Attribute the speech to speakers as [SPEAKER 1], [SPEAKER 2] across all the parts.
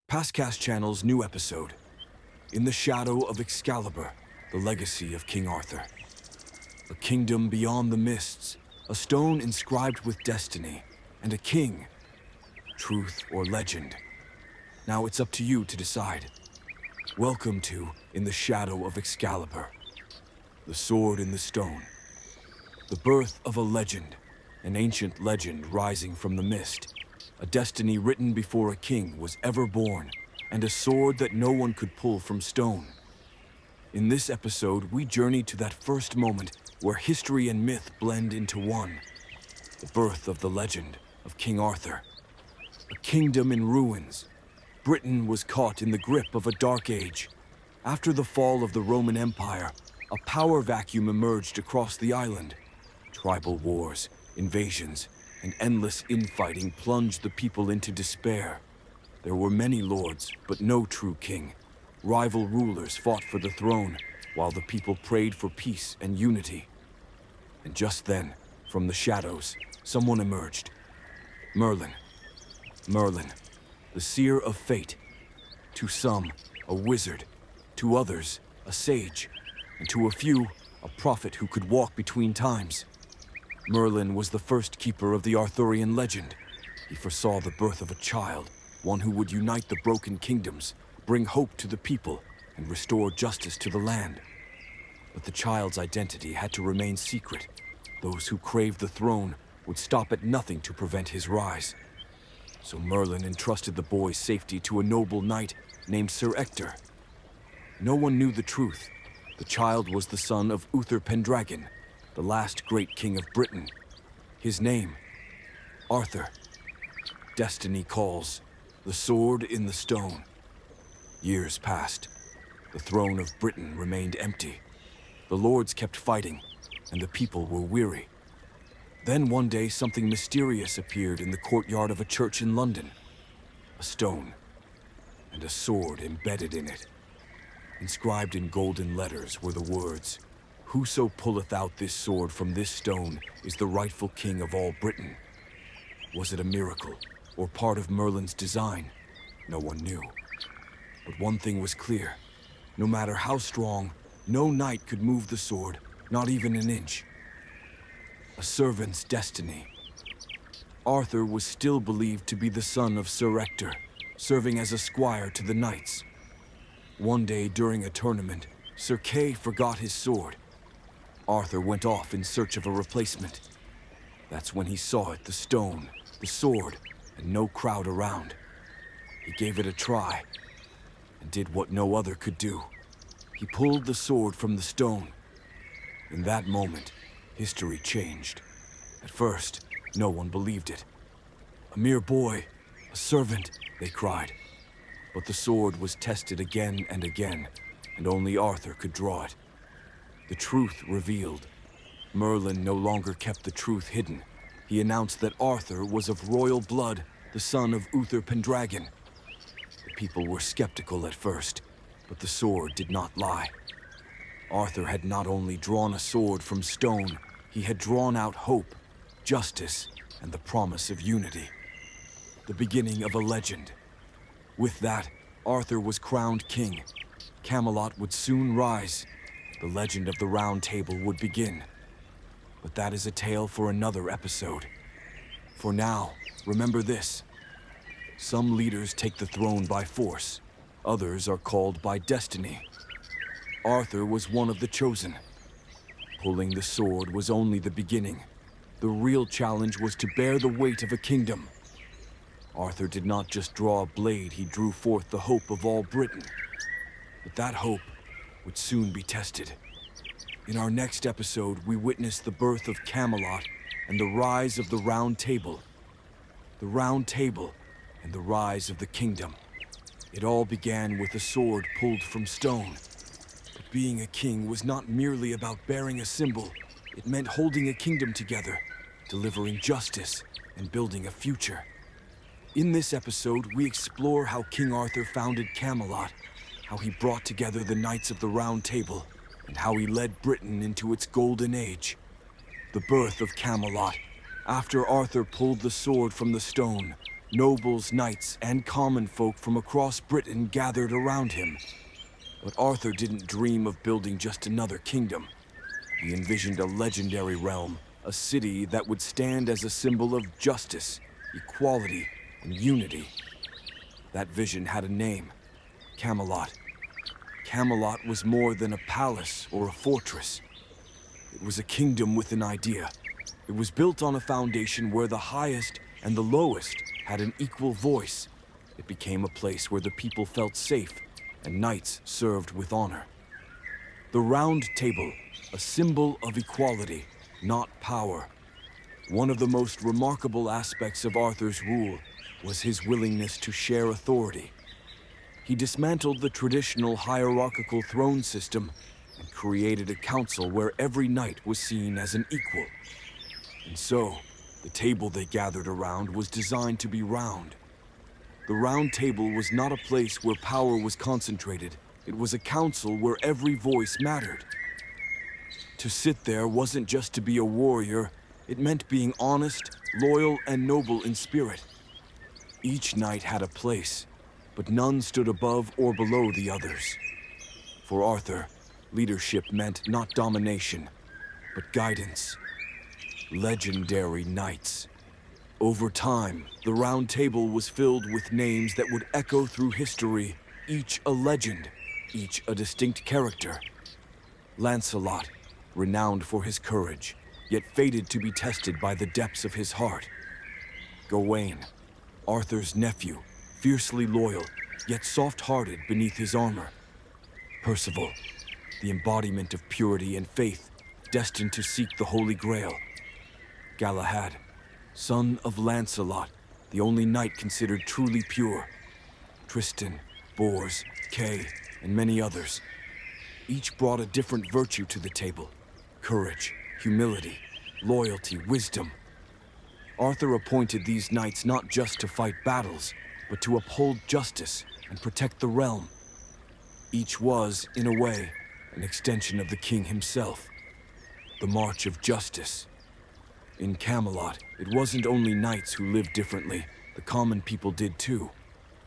[SPEAKER 1] Pastcast Channel's new episode, In the Shadow of Excalibur, the Legacy of King Arthur. A kingdom beyond the mists, a stone inscribed with destiny, and a king, truth or legend. Now it's up to you to decide. Welcome to In the Shadow of Excalibur, the sword in the stone. The birth of a legend, an ancient legend rising from the mist. A destiny written before a king was ever born, and a sword that no one could pull from stone. In this episode, we journey to that first moment where history and myth blend into one. The birth of the legend of King Arthur. A kingdom in ruins. Britain was caught in the grip of a dark age. After the fall of the Roman Empire, a power vacuum emerged across the island. Tribal wars, invasions, and endless infighting plunged the people into despair. There were many lords, but no true king. Rival rulers fought for the throne, while the people prayed for peace and unity. And just then, from the shadows, someone emerged. Merlin. Merlin, the seer of fate. To some, a wizard. To others, a sage. And to a few, a prophet who could walk between times. Merlin was the first keeper of the Arthurian legend. He foresaw the birth of a child, one who would unite the broken kingdoms, bring hope to the people, and restore justice to the land. But the child's identity had to remain secret. Those who craved the throne would stop at nothing to prevent his rise. So Merlin entrusted the boy's safety to a noble knight named Sir Ector. No one knew the truth. The child was the son of Uther Pendragon, the last great king of Britain. His name, Arthur. Destiny calls, the sword in the stone. Years passed. The throne of Britain remained empty. The lords kept fighting, and the people were weary. Then one day something mysterious appeared in the courtyard of a church in London. A stone, and a sword embedded in it. Inscribed in golden letters were the words, "Whoso pulleth out this sword from this stone is the rightful king of all Britain." Was it a miracle, or part of Merlin's design? No one knew. But one thing was clear. No matter how strong, no knight could move the sword, not even an inch. A servant's destiny. Arthur was still believed to be the son of Sir Ector, serving as a squire to the knights. One day during a tournament, Sir Kay forgot his sword. Arthur went off in search of a replacement. That's when he saw it, the stone, the sword, and no crowd around. He gave it a try, and did what no other could do. He pulled the sword from the stone. In that moment, history changed. At first, no one believed it. "A mere boy, a servant," they cried. But the sword was tested again and again, and only Arthur could draw it. The truth revealed. Merlin no longer kept the truth hidden. He announced that Arthur was of royal blood, the son of Uther Pendragon. The people were skeptical at first, but the sword did not lie. Arthur had not only drawn a sword from stone, he had drawn out hope, justice, and the promise of unity. The beginning of a legend. With that, Arthur was crowned king. Camelot would soon rise. The legend of the Round Table would begin. But that is a tale for another episode. For now, remember this. Some leaders take the throne by force. Others are called by destiny. Arthur was one of the chosen. Pulling the sword was only the beginning. The real challenge was to bear the weight of a kingdom. Arthur did not just draw a blade, he drew forth the hope of all Britain. But that hope would soon be tested. In our next episode, we witness the birth of Camelot and the rise of the Round Table. The Round Table and the rise of the kingdom. It all began with a sword pulled from stone. But being a king was not merely about bearing a symbol. It meant holding a kingdom together, delivering justice, and building a future. In this episode, we explore how King Arthur founded Camelot, how he brought together the Knights of the Round Table, and how he led Britain into its golden age. The birth of Camelot. After Arthur pulled the sword from the stone, Nobles, knights, and common folk from across Britain gathered around him. But Arthur didn't dream of building just another kingdom. He envisioned a legendary realm, a city that would stand as a symbol of justice, equality, and unity. That vision had a name: Camelot. Camelot was more than a palace or a fortress. It was a kingdom with an idea. It was built on a foundation where the highest and the lowest had an equal voice. It became a place where the people felt safe and knights served with honor. The Round Table, a symbol of equality, not power. One of the most remarkable aspects of Arthur's rule was his willingness to share authority. He dismantled the traditional hierarchical throne system and created a council where every knight was seen as an equal. And so, the table they gathered around was designed to be round. The Round Table was not a place where power was concentrated. It was a council where every voice mattered. To sit there wasn't just to be a warrior. It meant being honest, loyal, and noble in spirit. Each knight had a place, but none stood above or below the others. For Arthur, leadership meant not domination, but guidance. Legendary knights. Over time, the Round Table was filled with names that would echo through history, each a legend, each a distinct character. Lancelot, renowned for his courage, yet fated to be tested by the depths of his heart. Gawain, Arthur's nephew, fiercely loyal, yet soft-hearted beneath his armor. Percival, the embodiment of purity and faith, destined to seek the Holy Grail. Galahad, son of Lancelot, the only knight considered truly pure. Tristan, Bors, Kay, and many others. Each brought a different virtue to the table: courage, humility, loyalty, wisdom. Arthur appointed these knights not just to fight battles, but to uphold justice and protect the realm. Each was, in a way, an extension of the king himself. The March of Justice. In Camelot, it wasn't only knights who lived differently. The common people did too.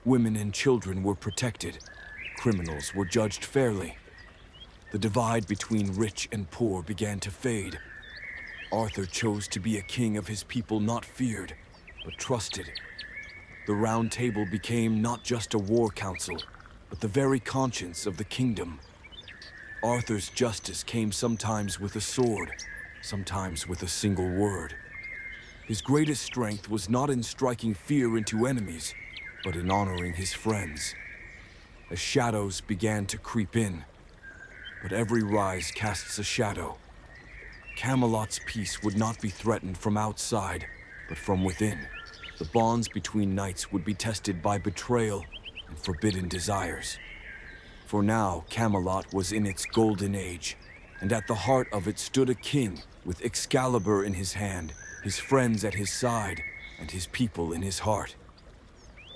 [SPEAKER 1] Women and children were protected. Criminals were judged fairly. The divide between rich and poor began to fade. Arthur chose to be a king of his people, not feared, but trusted. The Round Table became not just a war council, but the very conscience of the kingdom. Arthur's justice came sometimes with a sword, sometimes with a single word. His greatest strength was not in striking fear into enemies, but in honoring his friends. As shadows began to creep in, but every rise casts a shadow. Camelot's peace would not be threatened from outside, but from within. The bonds between knights would be tested by betrayal and forbidden desires. For now, Camelot was in its golden age, and at the heart of it stood a king with Excalibur in his hand, his friends at his side, and his people in his heart.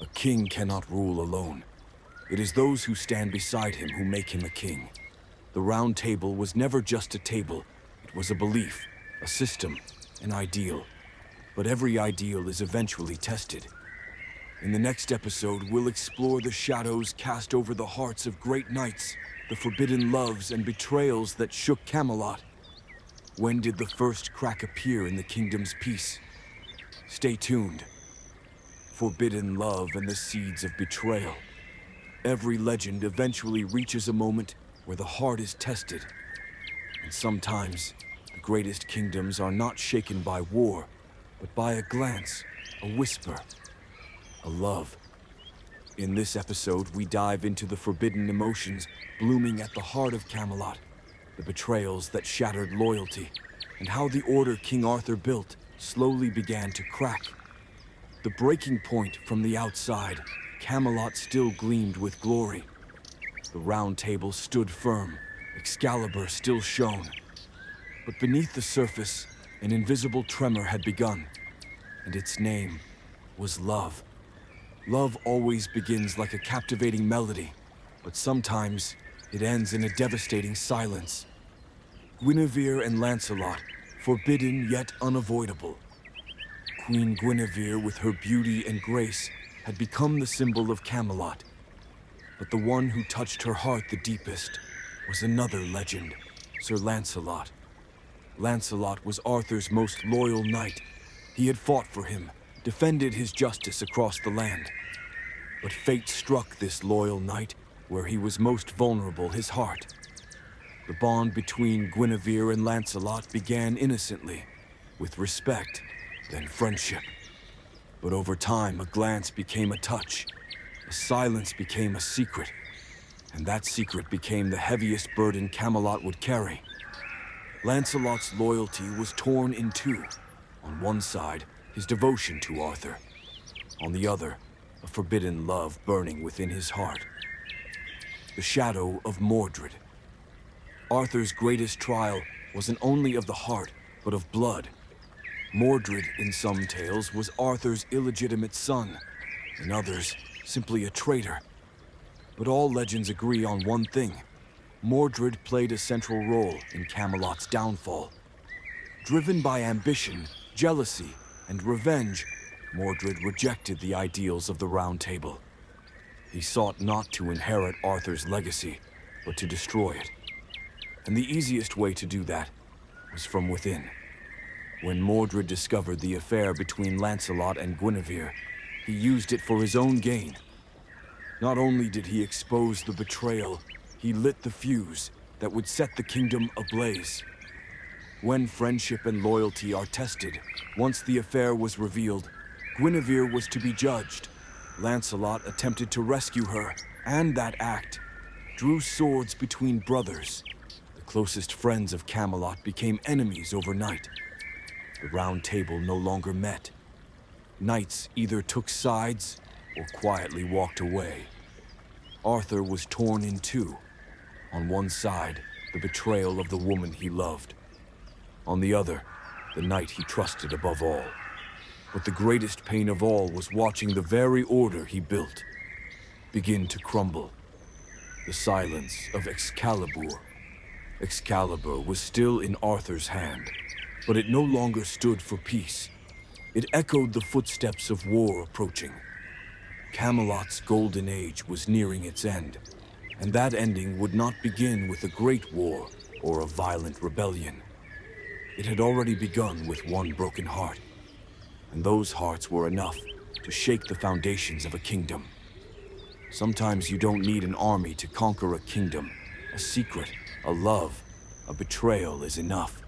[SPEAKER 1] A king cannot rule alone. It is those who stand beside him who make him a king. The Round Table was never just a table. It was a belief, a system, an ideal. But every ideal is eventually tested. In the next episode, we'll explore the shadows cast over the hearts of great knights, the forbidden loves and betrayals that shook Camelot. When did the first crack appear in the kingdom's peace? Stay tuned. Forbidden love and the seeds of betrayal. Every legend eventually reaches a moment where the heart is tested. And sometimes, the greatest kingdoms are not shaken by war, but by a glance, a whisper, a love. In this episode, we dive into the forbidden emotions blooming at the heart of Camelot, the betrayals that shattered loyalty, and how the order King Arthur built slowly began to crack. The breaking point from the outside, Camelot still gleamed with glory. The Round Table stood firm, Excalibur still shone. But beneath the surface, an invisible tremor had begun, and its name was love. Love always begins like a captivating melody, but sometimes it ends in a devastating silence. Guinevere and Lancelot, forbidden yet unavoidable. Queen Guinevere, with her beauty and grace, had become the symbol of Camelot. But the one who touched her heart the deepest was another legend, Sir Lancelot. Lancelot was Arthur's most loyal knight. He had fought for him, defended his justice across the land. But fate struck this loyal knight where he was most vulnerable, his heart. The bond between Guinevere and Lancelot began innocently, with respect, then friendship. But over time, a glance became a touch, a silence became a secret, and that secret became the heaviest burden Camelot would carry. Lancelot's loyalty was torn in two. On one side, his devotion to Arthur. On the other, a forbidden love burning within his heart. The shadow of Mordred. Arthur's greatest trial wasn't only of the heart, but of blood. Mordred, in some tales, was Arthur's illegitimate son, in others, simply a traitor. But all legends agree on one thing. Mordred played a central role in Camelot's downfall. Driven by ambition, jealousy, and revenge, Mordred rejected the ideals of the Round Table. He sought not to inherit Arthur's legacy, but to destroy it. And the easiest way to do that was from within. When Mordred discovered the affair between Lancelot and Guinevere, he used it for his own gain. Not only did he expose the betrayal, he lit the fuse that would set the kingdom ablaze. When friendship and loyalty are tested, once the affair was revealed, Guinevere was to be judged. Lancelot attempted to rescue her, and that act drew swords between brothers. The closest friends of Camelot became enemies overnight. The Round Table no longer met. Knights either took sides or quietly walked away. Arthur was torn in two. On one side, the betrayal of the woman he loved. On the other, the knight he trusted above all. But the greatest pain of all was watching the very order he built begin to crumble. The silence of Excalibur. Excalibur was still in Arthur's hand, but it no longer stood for peace. It echoed the footsteps of war approaching. Camelot's golden age was nearing its end, and that ending would not begin with a great war or a violent rebellion. It had already begun with one broken heart, and those hearts were enough to shake the foundations of a kingdom. Sometimes you don't need an army to conquer a kingdom. A secret, a love, a betrayal is enough.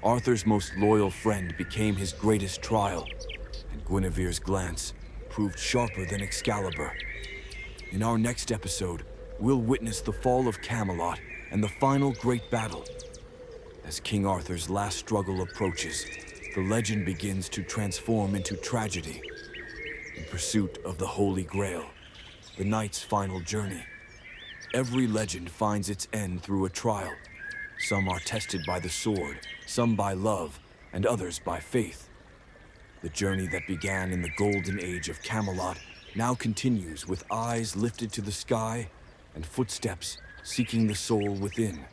[SPEAKER 1] Arthur's most loyal friend became his greatest trial, and Guinevere's glance proved sharper than Excalibur. In our next episode, we'll witness the fall of Camelot and the final great battle. As King Arthur's last struggle approaches, the legend begins to transform into tragedy. In pursuit of the Holy Grail, the knight's final journey. Every legend finds its end through a trial. Some are tested by the sword, some by love, and others by faith. The journey that began in the golden age of Camelot now continues with eyes lifted to the sky and footsteps seeking the soul within.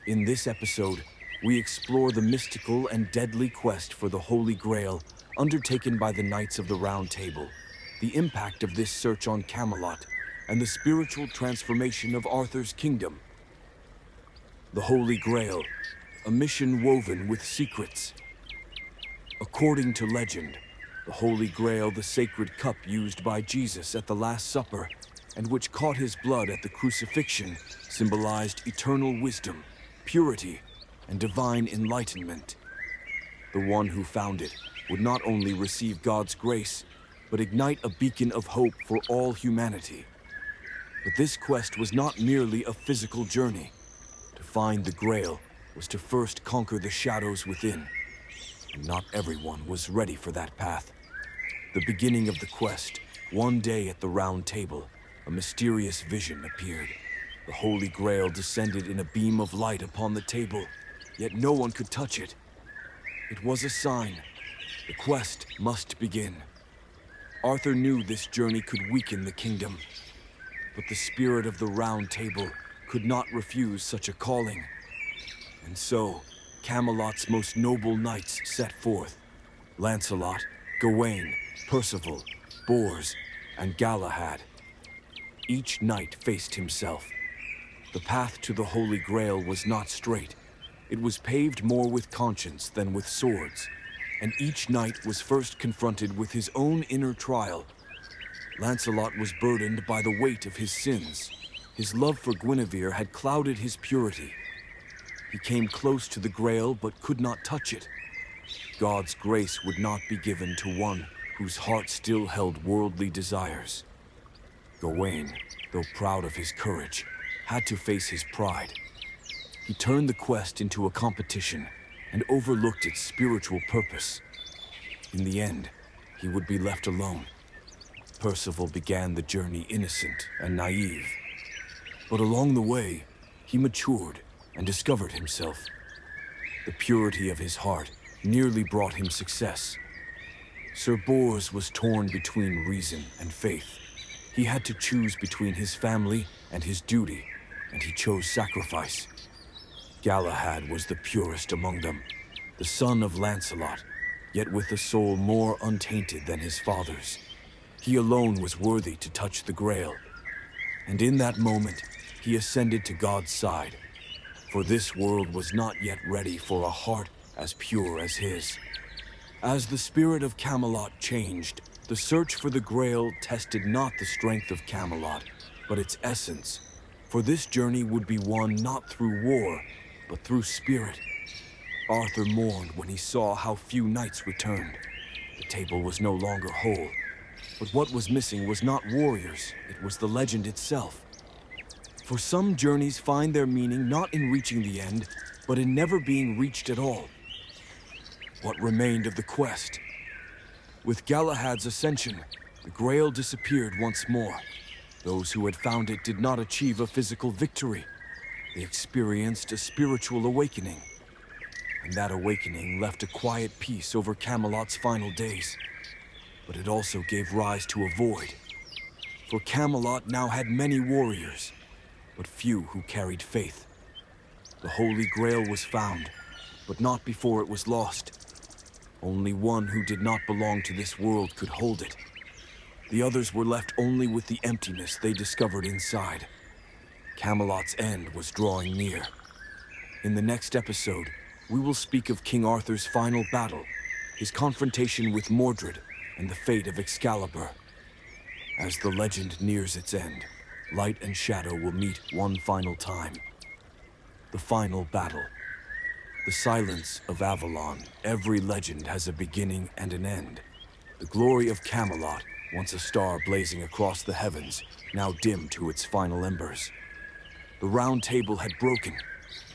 [SPEAKER 1] In this episode, we explore the mystical and deadly quest for the Holy Grail undertaken by the Knights of the Round Table, the impact of this search on Camelot, and the spiritual transformation of Arthur's kingdom. The Holy Grail, a mission woven with secrets. According to legend, the Holy Grail, the sacred cup used by Jesus at the Last Supper, and which caught his blood at the crucifixion, symbolized eternal wisdom, purity, and divine enlightenment. The one who found it would not only receive God's grace, but ignite a beacon of hope for all humanity. But this quest was not merely a physical journey. To find the Grail was to first conquer the shadows within, and not everyone was ready for that path. The beginning of the quest, one day at the Round Table, a mysterious vision appeared. The Holy Grail descended in a beam of light upon the table, yet no one could touch it. It was a sign. The quest must begin. Arthur knew this journey could weaken the kingdom, but the spirit of the Round Table could not refuse such a calling. And so, Camelot's most noble knights set forth. Lancelot, Gawain, Percival, Bors, and Galahad. Each knight faced himself. The path to the Holy Grail was not straight. It was paved more with conscience than with swords, and each knight was first confronted with his own inner trial. Lancelot was burdened by the weight of his sins. His love for Guinevere had clouded his purity. He came close to the Grail but could not touch it. God's grace would not be given to one whose heart still held worldly desires. Gawain, though proud of his courage, had to face his pride. He turned the quest into a competition and overlooked its spiritual purpose. In the end, he would be left alone. Percival began the journey innocent and naive. But along the way, he matured and discovered himself. The purity of his heart nearly brought him success. Sir Bors was torn between reason and faith. He had to choose between his family and his duty, and he chose sacrifice. Galahad was the purest among them, the son of Lancelot, yet with a soul more untainted than his father's. He alone was worthy to touch the Grail. And in that moment, he ascended to God's side, for this world was not yet ready for a heart as pure as his. As the spirit of Camelot changed, the search for the Grail tested not the strength of Camelot, but its essence, for this journey would be won not through war, but through spirit. Arthur mourned when he saw how few knights returned. The table was no longer whole. But what was missing was not warriors, it was the legend itself. For some journeys find their meaning not in reaching the end, but in never being reached at all. What remained of the quest? With Galahad's ascension, the Grail disappeared once more. Those who had found it did not achieve a physical victory. They experienced a spiritual awakening. And that awakening left a quiet peace over Camelot's final days. But it also gave rise to a void. For Camelot now had many warriors, but few who carried faith. The Holy Grail was found, but not before it was lost. Only one who did not belong to this world could hold it. The others were left only with the emptiness they discovered inside. Camelot's end was drawing near. In the next episode, we will speak of King Arthur's final battle, his confrontation with Mordred, and the fate of Excalibur. As the legend nears its end, light and shadow will meet one final time. The final battle. The silence of Avalon. Every legend has a beginning and an end. The glory of Camelot, once a star blazing across the heavens, now dim to its final embers. The Round Table had broken.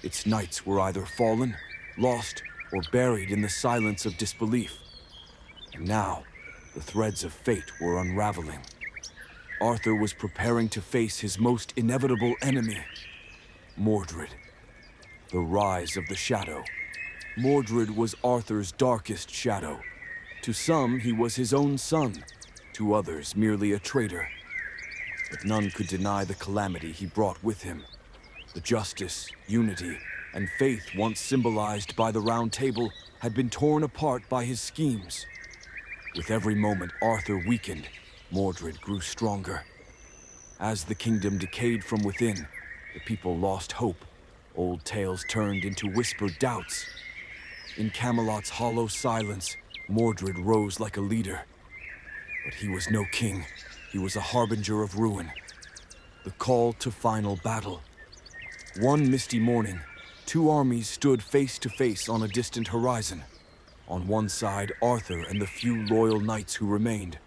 [SPEAKER 1] Its knights were either fallen, lost, or buried in the silence of disbelief. And now, the threads of fate were unraveling. Arthur was preparing to face his most inevitable enemy, Mordred. The rise of the shadow. Mordred was Arthur's darkest shadow. To some, he was his own son. To others, merely a traitor. But none could deny the calamity he brought with him. The justice, unity, and faith once symbolized by the Round Table had been torn apart by his schemes. With every moment Arthur weakened, Mordred grew stronger. As the kingdom decayed from within, the people lost hope. Old tales turned into whispered doubts. In Camelot's hollow silence, Mordred rose like a leader. But he was no king. He was a harbinger of ruin. The call to final battle. One misty morning, two armies stood face to face on a distant horizon. On one side, Arthur and the few loyal knights who remained.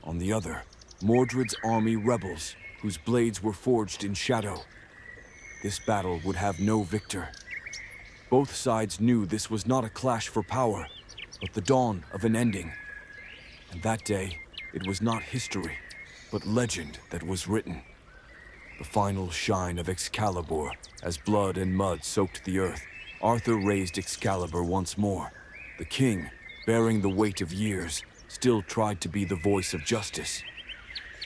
[SPEAKER 1] On the other, Mordred's army rebels, whose blades were forged in shadow. This battle would have no victor. Both sides knew this was not a clash for power, but the dawn of an ending. And that day, it was not history, but legend that was written. The final shine of Excalibur, as blood and mud soaked the earth, Arthur raised Excalibur once more. The king, bearing the weight of years, still tried to be the voice of justice.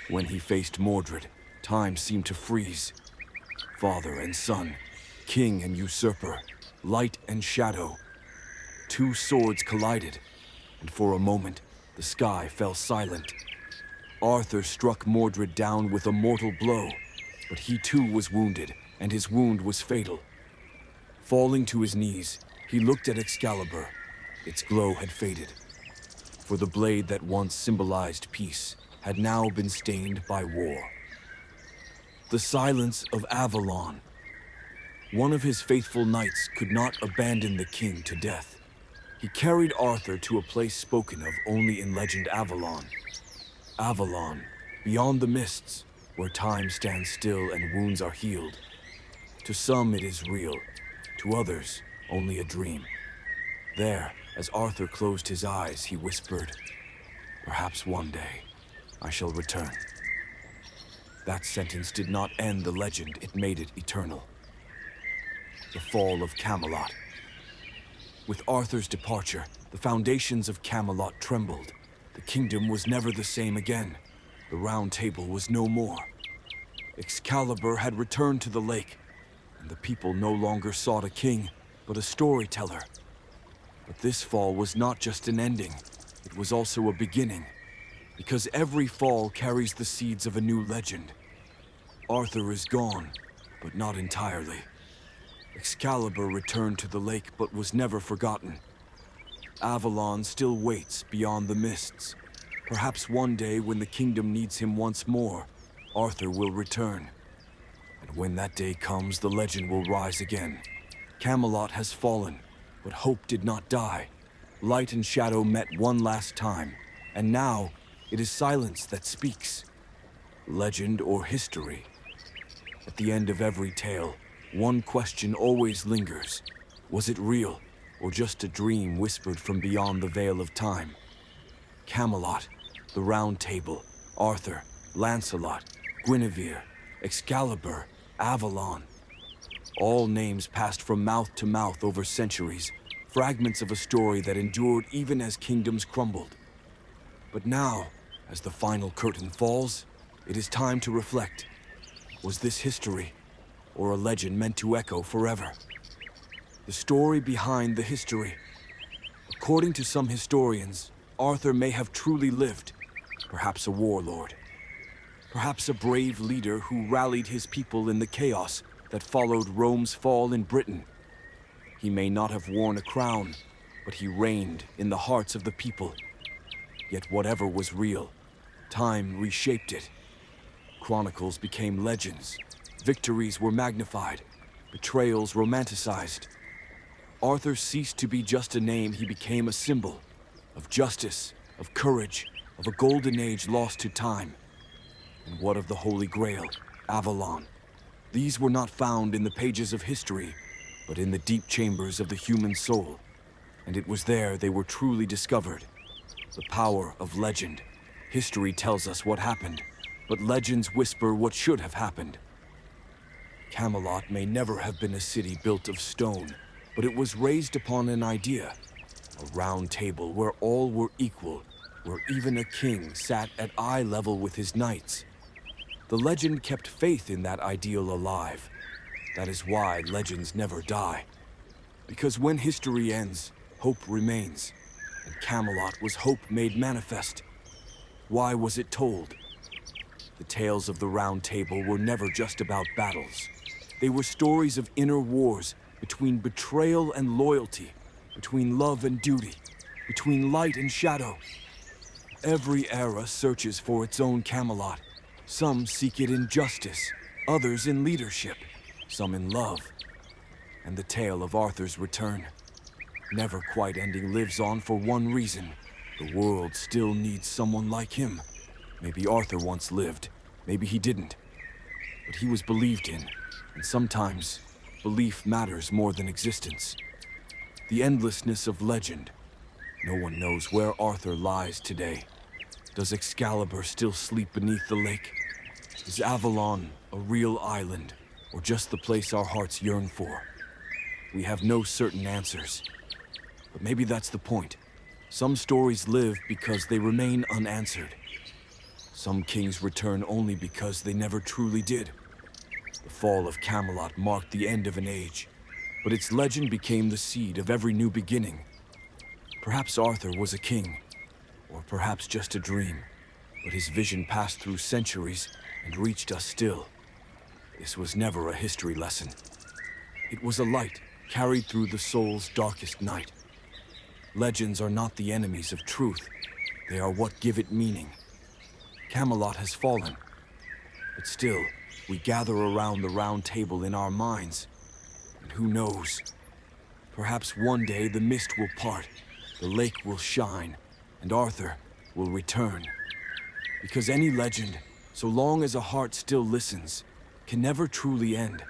[SPEAKER 1] When he faced Mordred, time seemed to freeze. Father and son, king and usurper, light and shadow. Two swords collided, and for a moment, the sky fell silent. Arthur struck Mordred down with a mortal blow, but he too was wounded, and his wound was fatal. Falling to his knees, he looked at Excalibur. Its glow had faded, for the blade that once symbolized peace had now been stained by war. The silence of Avalon. One of his faithful knights could not abandon the king to death. He carried Arthur to a place spoken of only in legend: Avalon. Avalon, beyond the mists, where time stands still and wounds are healed. To some it is real, to others only a dream. There, as Arthur closed his eyes, he whispered, "Perhaps one day I shall return." That sentence did not end the legend, it made it eternal. The fall of Camelot. With Arthur's departure, the foundations of Camelot trembled. The kingdom was never the same again. The Round Table was no more. Excalibur had returned to the lake, and the people no longer sought a king, but a storyteller. But this fall was not just an ending, it was also a beginning, because every fall carries the seeds of a new legend. Arthur is gone, but not entirely. Excalibur returned to the lake, but was never forgotten. Avalon still waits beyond the mists. Perhaps one day, when the kingdom needs him once more, Arthur will return. And when that day comes, the legend will rise again. Camelot has fallen, but hope did not die. Light and shadow met one last time, and now it is silence that speaks. Legend or history? At the end of every tale, one question always lingers. Was it real, or just a dream whispered from beyond the veil of time? Camelot, the Round Table, Arthur, Lancelot, Guinevere, Excalibur, Avalon. All names passed from mouth to mouth over centuries, fragments of a story that endured even as kingdoms crumbled. But now, as the final curtain falls, it is time to reflect. Was this history, or a legend meant to echo forever? The story behind the history. According to some historians, Arthur may have truly lived, perhaps a warlord, perhaps a brave leader who rallied his people in the chaos that followed Rome's fall in Britain. He may not have worn a crown, but he reigned in the hearts of the people. Yet whatever was real, time reshaped it. Chronicles became legends. Victories were magnified, betrayals romanticized. Arthur ceased to be just a name, he became a symbol of justice, of courage, of a golden age lost to time. And what of the Holy Grail, Avalon? These were not found in the pages of history, but in the deep chambers of the human soul. And it was there they were truly discovered. The power of legend. History tells us what happened, but legends whisper what should have happened. Camelot may never have been a city built of stone, but it was raised upon an idea. A round table where all were equal, where even a king sat at eye level with his knights. The legend kept faith in that ideal alive. That is why legends never die. Because when history ends, hope remains. And Camelot was hope made manifest. Why was it told? The tales of the Round Table were never just about battles. They were stories of inner wars, between betrayal and loyalty, between love and duty, between light and shadow. Every era searches for its own Camelot. Some seek it in justice, others in leadership, some in love. And the tale of Arthur's return, never quite ending, lives on for one reason. The world still needs someone like him. Maybe Arthur once lived, maybe he didn't. But he was believed in, and sometimes belief matters more than existence. The endlessness of legend. No one knows where Arthur lies today. Does Excalibur still sleep beneath the lake? Is Avalon a real island, or just the place our hearts yearn for? We have no certain answers. But maybe that's the point. Some stories live because they remain unanswered. Some kings return only because they never truly did. The fall of Camelot marked the end of an age, but its legend became the seed of every new beginning. Perhaps Arthur was a king, or perhaps just a dream, but his vision passed through centuries and reached us still. This was never a history lesson. It was a light carried through the soul's darkest night. Legends are not the enemies of truth. They are what give it meaning. Camelot has fallen, but still, we gather around the round table in our minds. And who knows? Perhaps one day the mist will part, the lake will shine, and Arthur will return. Because any legend, so long as a heart still listens, can never truly end.